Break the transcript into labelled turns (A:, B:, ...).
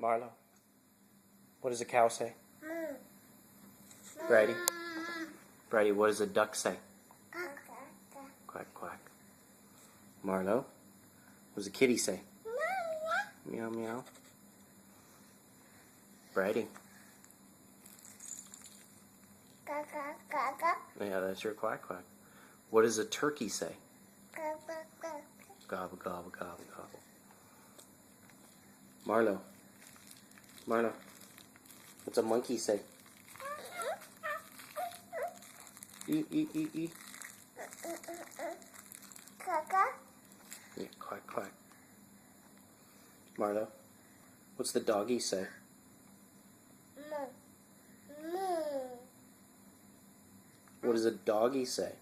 A: Marlo, what does a cow say? Brady? Brady, what does a duck say? Quack, quack. Marlo, what does a kitty say? Meow, meow. Brady? Yeah, that's your quack, quack. What does a turkey say? Gobble, gobble, gobble, gobble. Marlo, Marlo, what's a monkey say? Eat, eat, eat, eat. Yeah, quack, quack. Marlo, what's the doggy say? What does a doggy say?